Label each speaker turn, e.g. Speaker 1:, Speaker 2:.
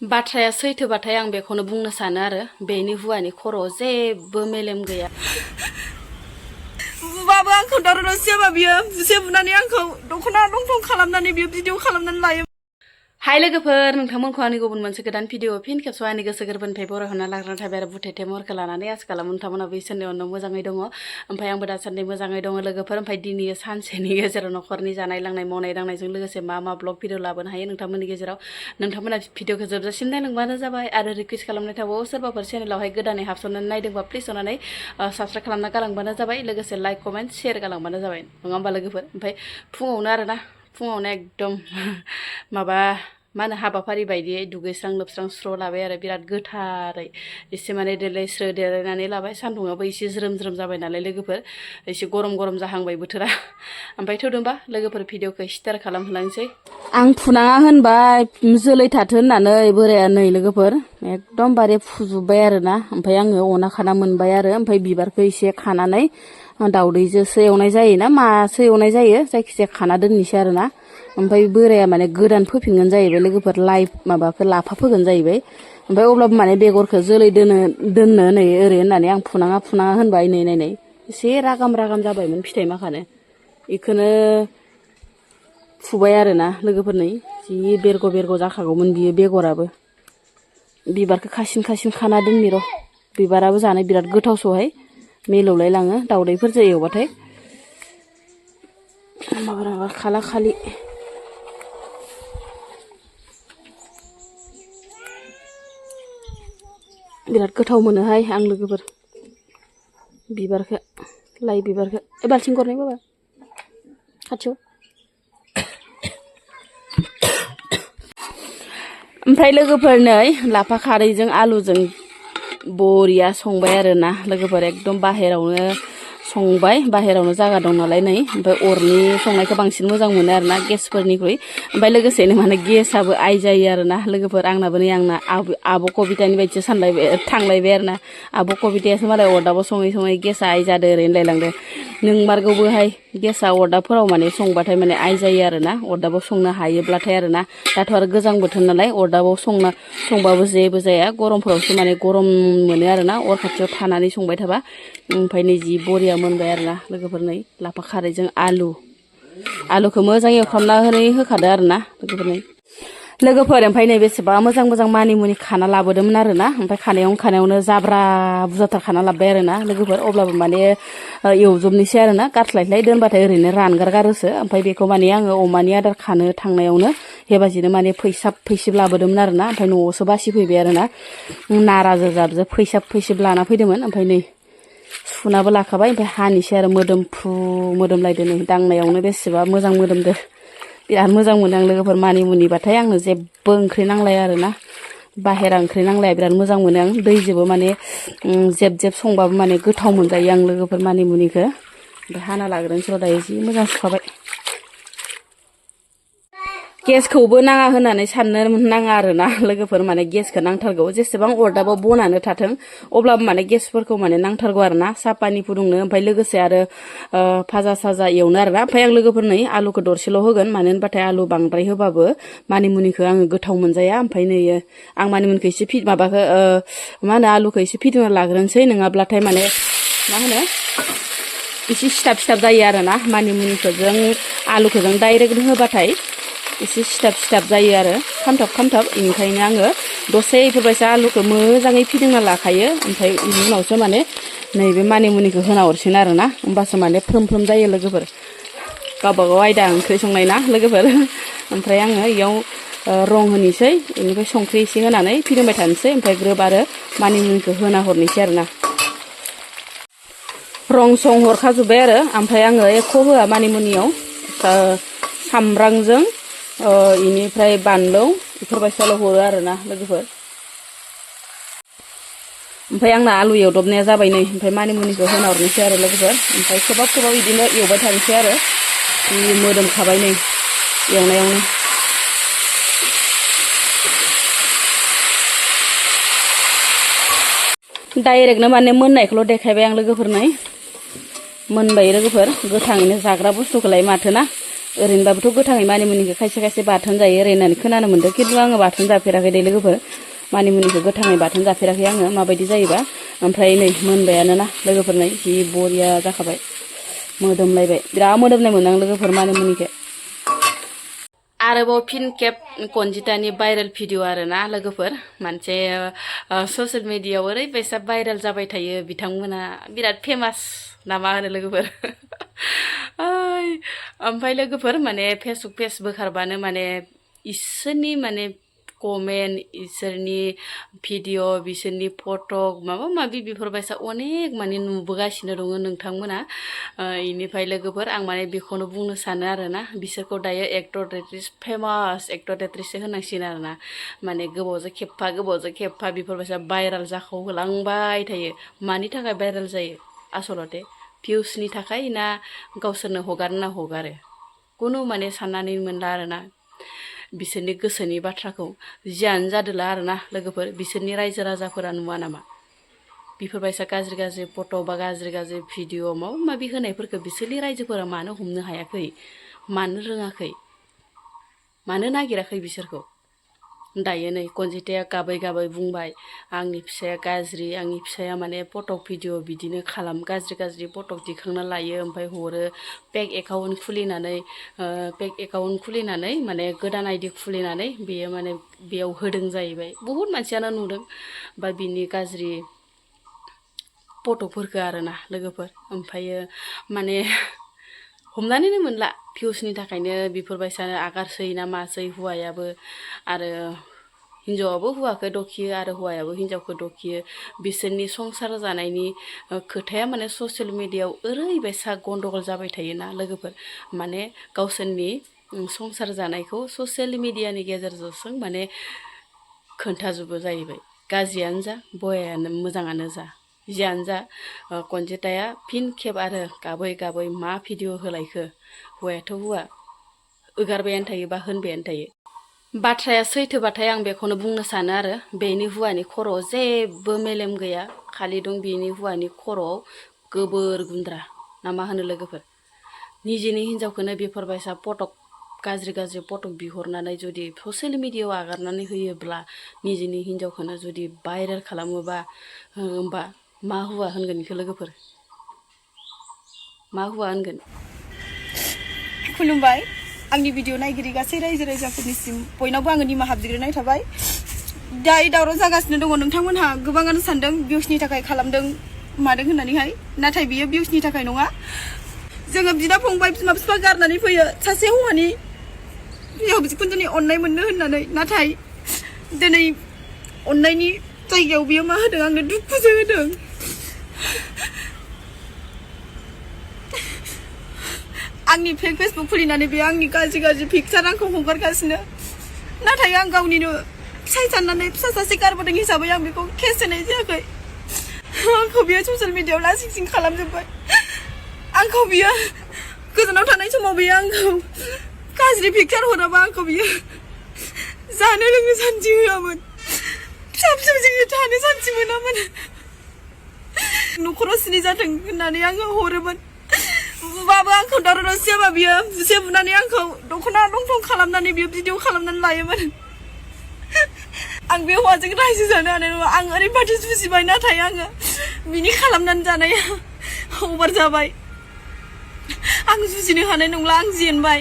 Speaker 1: बाथ्राया सैथोबाथाय आं बेखौनो बुंनो सानो आरो बेनि हुवानि खर'आव जेबो मेलेम गैया।
Speaker 2: बुबाबो आंखौ दावराव दावसियाबा बियो बुसे बुनानै आंखौ दख'ना दंथं खालामनानै बियो भिडिअ खालामनानै लायो।
Speaker 1: हाय लोगोफोर, नोंथांमोनखौ आंनि गुबुन मोनसे गोदान भिडिअ फिन खेबस' आंनि गोसो गोरबोनिफ्राय बरायहरना लाग्रा थाबाय आरो बुथेथे महरखौ लानानै आसा खालामो नोंथांमोनाबो इसोरनि अननायाव मोजाङै दङ। ओमफ्राय आंबो दासान्दि मोजाङै दङ लोगोफोर। ओमफ्राय दिनै सानसेनि गेजेराव न'खरनि जानाय लोंनाय मावनाय दांनायजों लोगोसे मा ब्लग भिडिअ लाबोनो हायो नोंथांमोननि गेजेराव। नोंथांमोना भिडिअखौ जोबजासिम नायलांबानो जाबाय आरो रिकुवेस्ट खालामनाय थाबावो सोरबाफोर चेनेलावहाय गोदानै हाबसननानै नायदोंबा प्लिज अननानै साबस्क्राइब खालामना गालांबानो जाबाय, लोगोसे लाइक कमेन्ट शेयार गालांबानो जाबाय, नङा होमबा लोगोफोर। ओमफ्राय फुङावनो आरोना फुङावनो एकदम माबा मा होनो हाबाफारि बायदियै दुगैस्रां लोबस्रां स्र' लाबाय आरो बिराद गोथारै एसे माने देलायस्रो देलायनानै लाबाय। सान्दुंआबो एसे ज्रोम ज्रोम जाबाय नालाय लोगोफोर, एसे गरम गरम जाहांबाय बोथोरा। ओमफ्राय थौदोंबा लोगोफोर भिडिअखौ स्टार्ट खालामहोलांसै। आं फुनाङा होनबाय जोलै थाथो होननानै बोराया नै लोगोफोर एकदमबारे फुजोब्बाय आरोना। ओमफ्राय आङो अना खाना मोनबाय आरो ओमफ्राय बिबारखौ एसे खानानै दाउदैजोंसो एवनाय जायोना मासो एवनाय जायो, जायखिजाया खाना दोननोसै आरोना। ओमफ्राय बोराया माने गोदान फोफिनगोन जाहैबाय लोगोफोर, लाइ माबाखौ लाफा फोगोन जाहैबाय। ओमफ्राय अब्लाबो माने बेगरखौ जोलै दोननो नै ओरै होननानै आं फुनाङा होनबाय। नै नायनाय एसे रागाम रागाम जाबायमोन फिथाइ माखानो, बेखौनो फुबाय आरोना लोगोफोर। नै जि बेरग' जाखागौमोन बियो बेगराबो। बिबारखौ खासिन खाना दोननि र', बिबाराबो जानो बिराद गोथावसोहाय, मिलौलाय लाङो दाउदैफोरजों एवबाथाय। माबा खाला खालि बिराद गोथाव मोनोहाय आं लोगोफोर बिबारखौ, लाइ बिबारखौ। बाल्थिं गरनै बाबा खाथियाव। ओमफ्राय लोगोफोर नै लाफा खारैजों आलुजों बरिया संबाय आरोना लोगोफोर। एकदम बाहेरावनो संबाय, बाहेरावनो जागा दं नालाय नै। ओमफ्राय अरनि संनायखौ बांसिन मोजां मोनो आरोना गेसफोरनिख्रुइ। ओमफ्राय लोगोसेनो माने गेसाबो आइ जायो आरोना लोगोफोर। आंनाबो नै आंना आब' कबितानि बायदिसो थांलायबाय आरोना। आब' कबितायासो मालाय अरदाबाव सङै गेसा आइ जादो ओरै होनलायलांदो। नोंमारगौबोहाय, गेसा अरदाबफोराव माने संबाथाय माने आइ जायो आरोना, अरदाबाव संनो हायोब्लाथाय आरोना। दाथ' आरो गोजां बोथोर नालाय अरदाबाव संबाबो जेबो जाया, गरमफोरावसो माने गरम मोनो आरोना अर खाथियाव थानानै संबाय थाबा। ओमफ्राय नै जि बरिया मोनबाय आरोना लोगोफोर। नै लाफा खारैजों आलुखौ मोजां एवफ्रामनानै होखादो आरोना लोगोफोर। ओमफ्राय नै बेसेबा मोजां मानिमुनि खाना लाबोदोंमोन आरोना। ओमफ्राय खानायावनो जाब्रा बुरजाथार खाना लाबोबाय आरोना लोगोफोर। अब्लाबो माने एवजोबनोसै आरोना, गारस्लायस्लाय दोनबाथाय ओरैनो रानगारगारोसो। ओमफ्राय बेखौ माने आङो अमानि आदार खानो थांनायावनो हेबाजिनो माने फैसिब लाबोदोंमोन आरोना। ओमफ्राय न'आवसो बासिफैबाय आरोना, नाराजों जाबजों फैसिब लाना फैदोंमोन। ओमफ्राय नै सुनाबो लाखाबाय। ओमफ्राय हानिसै आरो मोदोमलायदो नै, दांनायावनो बेसेबा मोजां मोदोमदो। बिराद मोजां मोनो आं लोगोफोर मानिमुनिबाथाय। आंनो जेबो ओंख्रि नांलाया आरोना, बाहेरा ओंख्रि नांलाया, बिराद मोजां मोनो आं। दैजोंबो माने जेब संबाबो माने गोथाव मोनजायो आं लोगोफोर मानिमुनिखौ। ओमफ्राय हाना लाग्रोनोसै र' दायो, जि मोजां सुखाबाय। गेसखौबो नाङा होननानै साननो नाङा आरोना लोगोफोर, माने गेसखौ नांथारगौ। जेसेबां अरदाबाव बनानो थाथों अब्लाबो माने गेसफोरखौ माने नांथारगौ आरोना, साहा पानि फुदुंनो। ओमफ्राय लोगोसे आरो भाजा साजा एवनो आरोना। ओमफ्राय आं लोगोफोर नै आलुखौ दरसेल' होगोन, मानो होनबाथाय आलु बांद्राय होबाबो मानिमुनिखौ आङो गोथाव मोनजाया। ओमफ्राय नै आं मानिमुनिखौ एसे मा होनो आलुखौ एसे फिदिंना लाग्रोनोसै, नङाब्लाथाय माने मा होनो एसे सिथाब जायो आरोना। मानिमुनिखौजों आलुखौजों डाइरेक्ट होबाथाय एसे सिथाब जायो आरो, खामथाब। बेनिखायनो आङो दसे इफोरबायसा आलुखौ मोजाङै फिदिंना लाखायो। ओमफ्राय बेनि उनावसो माने नैबे मानिमुनिखौ होना हरसिगोन आरोना, होमबासो माने फ्रोम जायो लोगोफोर। गावबागाव आयदा ओंख्रि संनाय ना लोगोफोर। ओमफ्राय आङो इयाव रं होनोसै, बेनिफ्राय संख्रि एसे होनानै फिदिंबाय थानोसै। ओमफ्राय ग्रोब आरो मानिमुनिखौ होना हरनोसै आरोना। रं सं हरखाजोब्बाय आरो। ओमफ्राय आङो एख' होआ मानिमुनियाव, सामब्रामजों इनिफ्राय बानलौ बेफोरबायसाल' हरो आरोना लोगोफोर। ओमफ्राय आंना आलु एवदबनाया जाबाय नै। ओमफ्राय मानिमुनिखौ होना हरनोसै आरो लोगोफोर। ओमफ्राय खोबाब बिदिनो एवबाय थानोसै आरो, जि मोदोमखाबाय नै एवनायावनो। डाइरेक्टनो माने मोननायखौल' देखायबाय आं लोगोफोर। नै मोनबाय लोगोफोर, गोथाङैनो जाग्रा बुस्थुखौलाय माथोना ओरैनोबाबोथ' गोथाङै मानिमुनिखौ खायसे खायसे बाथोन जायो ओरै होननानै खोनानो मोन्दों खिन्थु आङो बाथोन जाफेराखै दे लोगोफोर मानिमुनिखौ गोथाङै बाथोन जाफेराखै आङो माबायदि जायोबा ओमफ्राय नै मोनबायानो ना लोगोफोर नै जि बरिया जाखाबाय मोदोमलायबाय बिराद मोदोमनाय मोनो आं लोगोफोर मानिमुनिखौ आरोबाव फिन खेब कनजितानि भाइरेल भिडिअ आरोना लोगोफोर मोनसे ससियेल मिडियायाव ओरैबायसा भाइरेल जाबाय थायो बिथांमोना बिराद फेमास ना मा होनो लोगोफोर ओमफ्राय लोगोफोर माने फेसबुक पेज बोखारबानो माने इसोरनि माने कमेन्ट इसोरनि भिडिअ बिसोरनि फट' माबा माबि बेफोरबायसा अनेक माने नुबोगासिनो दङ नोंथांमोना इनिफ्राय लोगोफोर आं माने बेखौनो बुंनो सानो आरोना बिसोरखौ दायो एक्टर एक्ट्रिस फेमास एक्टर एक्ट्रिससो होनांसिगोन आरोना माने गोबावजों खेबफा बेफोरबायसा भाइरेल जाखावहोलांबाय थायो मानि थाखाय भाइरेल जायो आसलते भिउसनि थाखाय ना गावसोरनो हगारो खुनु माने साननानै मोनला आरोना बिसोरनि गोसोनि बाथ्राखौ जियानो जादोला आरोना लोगोफोर बिसोरनि रायजो राजाफोरा नुवा नामा बेफोरबायसा गाज्रि फट' बा गाज्रि भिडिअ माबा माबि होनायफोरखौ बिसोरनि रायजोफोरा मानो हमनो हायाखै मानो रोङाखै मानो नागिराखै बिसोरखौ दायो नै कनजिताया गाबै बुंबाय आंनि फिसाया गाज्रि आंनि फिसाया माने फट' भिडिअ बिदिनो गाज्रि फट' दिखांना लायो ओमफ्राय हरो फेक एकाउन्ट खुलिनानै माने गोदान आइडि खुलिनानै बेयो माने बेयाव होदों जाहैबाय बहुद मानसियानो नुदों बा बिनि गाज्रि फट'फोरखौ आरोना लोगोफोर ओमफ्रायो माने हमनानैनो मोनला भिउसनि थाखायनो बेफोरबायसानो आगारसै ना मासै हौवायाबो आरो हिन्जावाबो हौवाखौ दखियो आरो हौवायाबो हिन्जावखौ दखियो बिसोरनि संसार जानायनि खोथाया माने ससियेल मिडियायाव ओरैबायसा गन्डगल जाबाय थायोना लोगोफोर माने गावसोरनि संसार जानायखौ ससियेल मिडियानि गेजेरजोंसो माने खोन्थाजोबो जाहैबाय गाज्रियानो जा बयानो मोजाङानो जा जियानो जा कनजिताया फिन खेब आरो गाबै मा भिडिअ होलायखो हौवायाथ' हौवा ओगारबायानो थायो बा होनबायानो थायो बाथ्राया सैथोबाथाय आं बेखौनो बुंनो सानो आरो बेनि हौवानि खर'आव जेबो मेलेम गैया खालि दं बेनि हौवानि खर'आव गोबोर गुन्द्रा ना मा होनो लोगोफोर निजेनि हिन्जावखौनो बेफोरबायसा गाज्रि फटक बिहरनानै जुदि ससियेल मिडियायाव आगारनानै होयोब्ला निजेनि हिन्जावखौनो जुदि भाइरेल खालामोबा होमबा मा हौवा होनगोन बेखौ लोगोफोर मा हौवा होनगोन
Speaker 2: खुलुमबाय आंनि भिडिअ नायगिरि गासै रायजो राजाफोरनिसिम बयनावबो आङो निमाहा बिग्रोनाय थाबाय दायो दावराव जागासिनो दङ नोंथांमोनहा गोबाङानो सानदों भिउसनि थाखाय खालामदों मादों होननानैहाय नाथाय बियो भिउसनि थाखाय नङा जोङो बिदा फंबाय बिमा बिफा गारनानै फैयो सासे हौवानि बिहाव बिखुनजोनि अननाय मोननो होननानै नाथाय दिनै अननायनि जायगायाव बियो मा होदों आंनो दुखुसो होदों आंनि फेक फेसबुक खुलिनानै बे आंनि गाज्रि पिकचार आंखौ हगारगासिनो नाथाय आं गावनिनो फिसाय साननानै फिसा सासे गारबोदों हिसाबै आं बेखौ केस होनाय जायाखै आंखौ बियो ससियेल मिडियायाव लासिं खालामजोब्बाय आंखौ बियो गोजानाव थानाय समाव बियो आंखौ गाज्रि पिकचार हराबा आंखौ बियो जानो लोंनो सान्थि होआमोन फिसा जोङो थानो सान्थि मोनामोन न'खराव सिनि जाथों होननानै आङो हरोमोन बुबाबो आंखौ दावराव दावसि जाबा बियो बुसे बुनानै आंखौ दख'ना लंथं खालामनानै बियो भिडिअ खालामनानै लायोमोन आं बे हौवाजों रायजो जानो हानाय नङा आं ओरैबादि जुजिबाय नाथाय आङो बिनि खालामनानै जानाया अभार जाबाय आं जुजिनो हानाय नंला आं जेनबाय